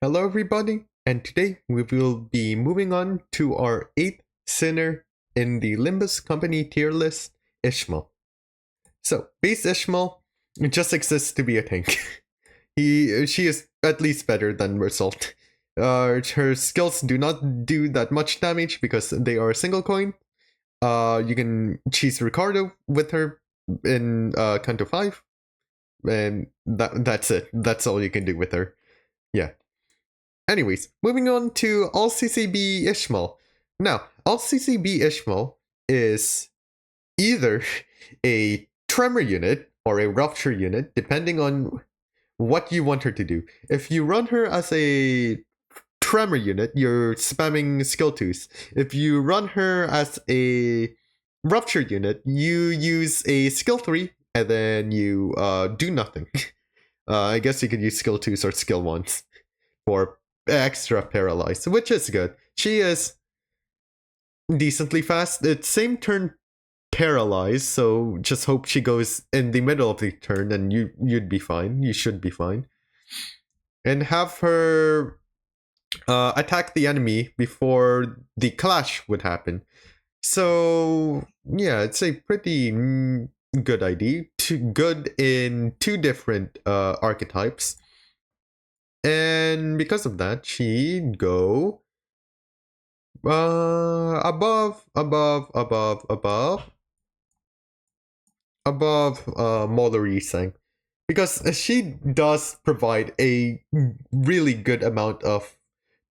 Hello everybody, and today we will be moving on to our 8th sinner in the Limbus Company tier list, Ishmael. So, base Ishmael just exists to be a tank. She is at least better than Result. Her skills do not do that much damage because they are a single coin. You can cheese Ricardo with her in count to 5, and that's it. That's all you can do with her. Yeah. Anyways, moving on to LCCB Ishmael. Now, LCCB Ishmael is either a tremor unit or a rupture unit, depending on what you want her to do. If you run her as a tremor unit, you're spamming skill 2s. If you run her as a rupture unit, you use a skill 3 and then you do nothing. I guess you could use skill 2s or skill 1s for extra paralyzed, which is good. She is decently fast. It's same turn paralyzed, so just hope she goes in the middle of the turn and you'd be fine. You should be fine. And have her attack the enemy before the clash would happen. So yeah, it's a pretty good ID. Good in 2 different archetypes. And because of that, she'd go above Molarisang. Because she does provide a really good amount of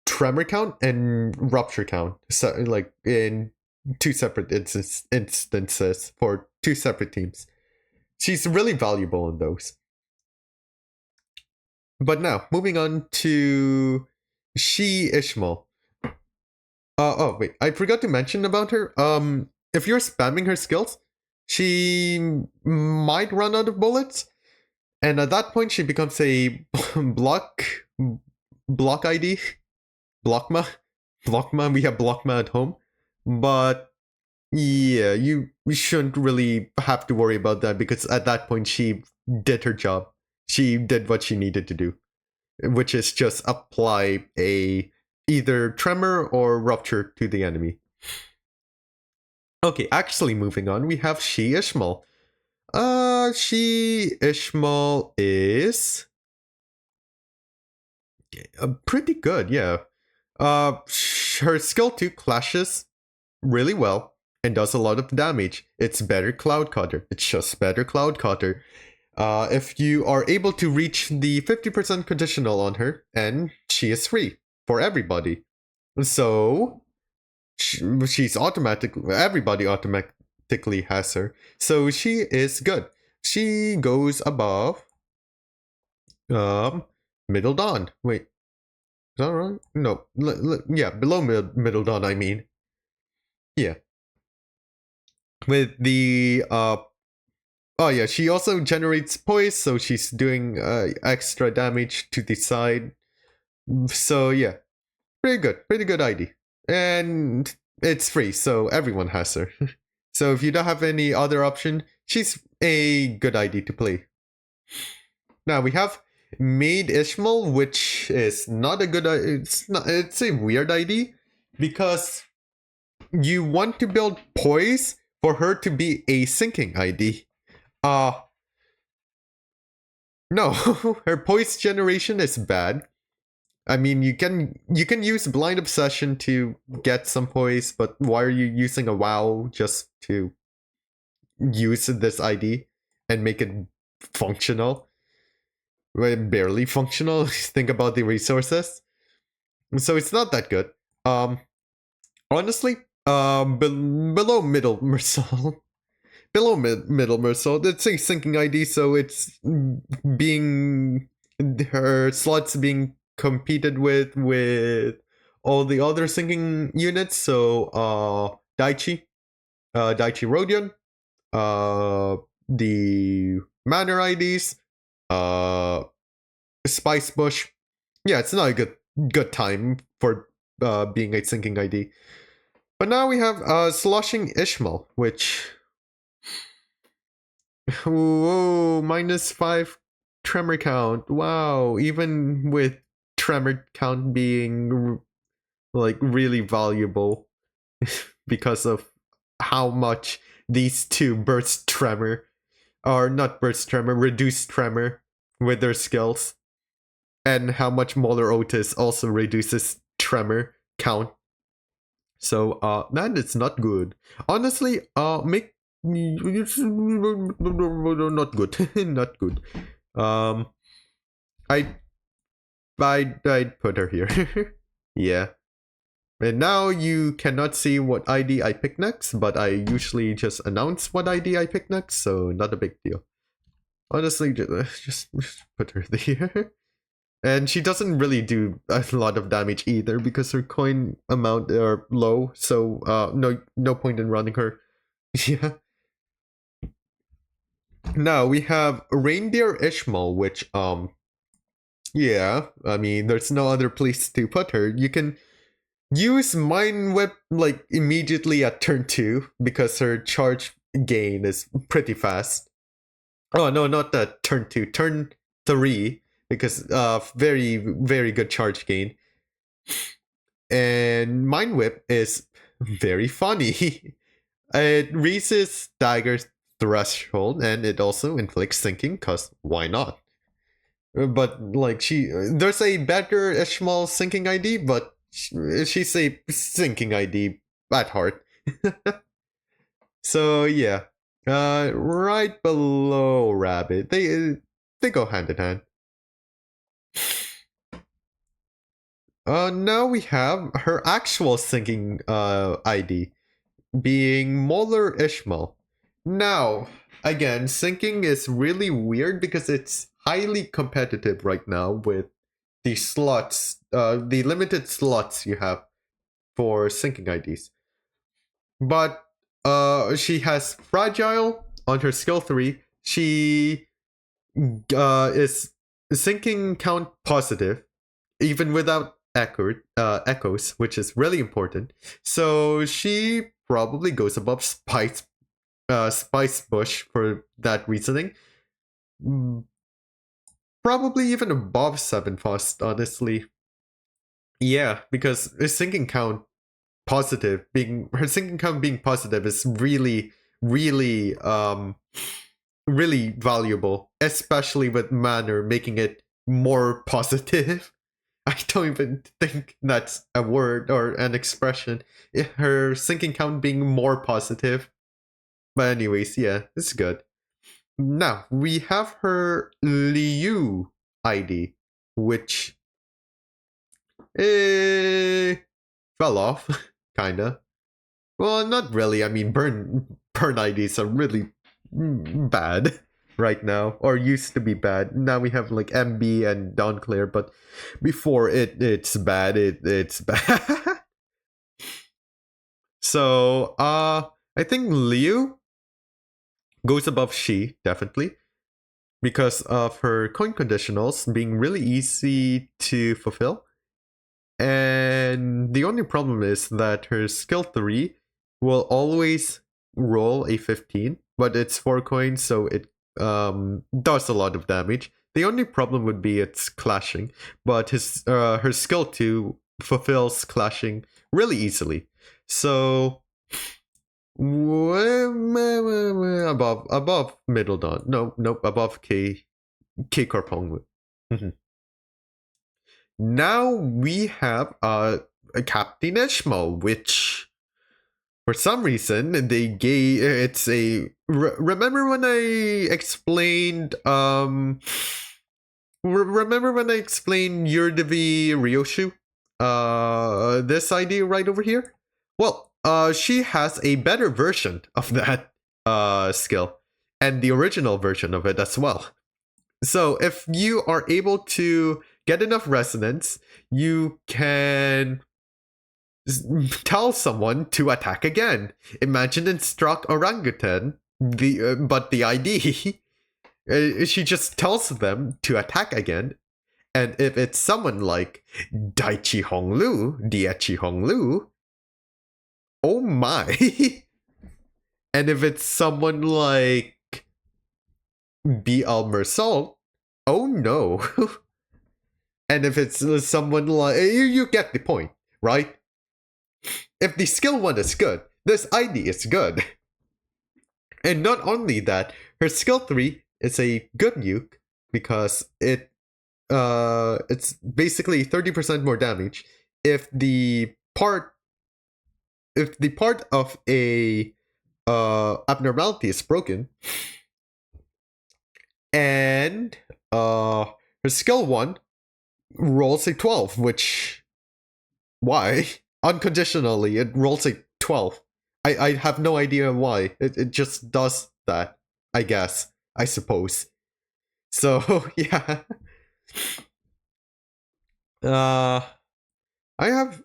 tremor count and rupture count. So, like in 2 separate instances for 2 separate teams. She's really valuable in those. But now, moving on to Ishmael. Oh wait, I forgot to mention about her. If you're spamming her skills, she might run out of bullets, and at that point she becomes a block ID, blockma. We have blockma at home, but yeah, you shouldn't really have to worry about that because at that point she did her job. She did what she needed to do, which is just apply a either tremor or rupture to the enemy. Okay, actually moving on, we have Ishmael. Ishmael is pretty good, yeah. Her skill 2 clashes really well and does a lot of damage. It's better Cloud Cutter. It's just better Cloud Cutter. If you are able to reach the 50% conditional on her, and she is free for everybody. So, she's everybody automatically has her. So she is good. She goes above Middle Dawn. Wait, is that right? No, yeah, below Middle Dawn, I mean. Yeah. With the oh yeah, she also generates poise, so she's doing extra damage to the side. So yeah, pretty good ID. And it's free, so everyone has her. So if you don't have any other option, she's a good ID to play. Now we have Maid Ishmael, which is not a good it's a weird ID because you want to build poise for her to be a sinking ID. No, her poise generation is bad. I mean, you can use blind obsession to get some poise, but why are you using a WoW just to use this ID and make it functional? Well, barely functional. Think about the resources. So it's not that good. Honestly, below middle Mercel. Below middle Mercel, it's a sinking ID, so it's being her slots being competed with all the other sinking units. So Daichi Rodion, the Manor IDs, Spice Bush. Yeah, it's not a good time for being a sinking ID. But now we have Sloshing Ishmael, which whoa, -5 tremor count. Wow, even with tremor count being like really valuable because of how much these two burst tremor, or not burst tremor, reduced tremor with their skills, and how much Molar Otis also reduces tremor count. So that is not good. Honestly, make not good. Not good. I'd put her here. Yeah. And now you cannot see what ID I pick next, but I usually just announce what ID I pick next, so not a big deal. Honestly, just put her there. And she doesn't really do a lot of damage either because her coin amount are low, so no point in running her. Yeah. Now we have Reindeer Ishmael, which yeah, I mean there's no other place to put her. You can use Mind Whip like immediately at turn 2 because her charge gain is pretty fast. Oh no, not that turn 2, turn 3 because very very good charge gain. And Mind Whip is very funny. It raises Dagger's threshold and it also inflicts sinking, cause why not? But like there's a better Ishmael sinking ID, but she's a sinking ID at heart. So yeah, right below Rabbit, they go hand in hand. Now we have her actual sinking ID being Molar Ishmael. Now, again, sinking is really weird because it's highly competitive right now with the slots, the limited slots you have for sinking IDs. But she has Fragile on her skill 3. She is sinking count positive, even without echoes, which is really important. So she probably goes above Spice Bush for that reasoning. Probably even above 7 Frost, honestly. Yeah, because her sinking count being positive is really, really really valuable, especially with Manner making it more positive. I don't even think that's a word or an expression. Her sinking count being more positive. But anyways, yeah, it's good. Now, we have her Liu ID, which fell off, kinda. Well, not really. I mean, burn IDs are really bad right now, or used to be bad. Now we have like MB and Dawnclear, but before it's bad. It's bad. So I think Liu goes above She definitely because of her coin conditionals being really easy to fulfill. And the only problem is that her skill 3 will always roll a 15, but it's 4 coins, so it does a lot of damage. The only problem would be its clashing, but her skill 2 fulfills clashing really easily. So above Middle Dawn. Nope, above K Korpong. Now we have a Captain Ishmael, which for some reason they gave it's a remember when I explained remember when I explained Yurdevi Ryoshu? This idea right over here? Well, she has a better version of that skill and the original version of it as well. So if you are able to get enough resonance, you can tell someone to attack again. Imagine instruct orangutan, but the ID. She just tells them to attack again, and if it's someone like Daichi Honglu, Diechi Honglu, oh my! And if it's someone like B. Mersal, oh no! And if it's someone like, you get the point, right? If the skill 1 is good, this ID is good. And not only that, her skill 3 is a good nuke because it's basically 30% more damage if the part of a abnormality is broken. And her skill 1 rolls a 12, which, why? Unconditionally, it rolls a 12. I have no idea why. It just does that, I guess. I suppose. So, yeah. I have...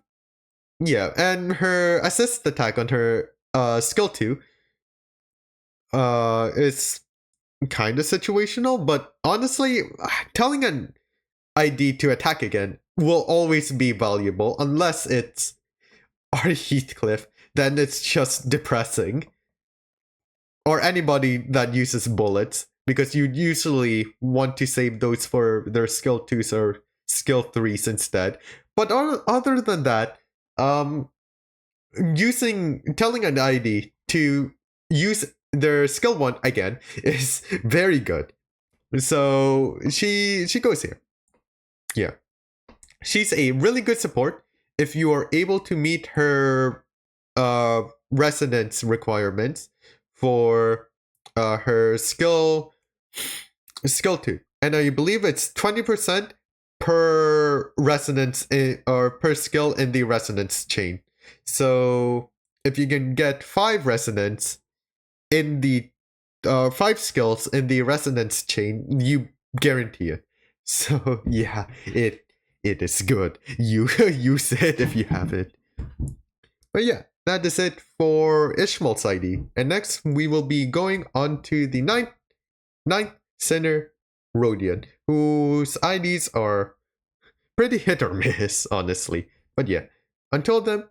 Yeah, and her assist attack on her skill 2 is kind of situational, but honestly, telling an ID to attack again will always be valuable unless it's Artie Heathcliff, then it's just depressing. Or anybody that uses bullets, because you usually want to save those for their skill 2s or skill 3s instead. But other than that, telling an ID to use their skill 1 again is very good. So she goes here. Yeah. She's a really good support if you are able to meet her resonance requirements for her skill 2. And I believe it's 20% per resonance or per skill in the resonance chain. So if you can get 5 resonance in the 5 skills in the resonance chain, you guarantee it. So yeah, it is good. You use it if you have it. But yeah, that is it for Ishmael's ID. And next we will be going on to the ninth Sinner Rodian, whose IDs are pretty hit or miss, honestly. But yeah, until then,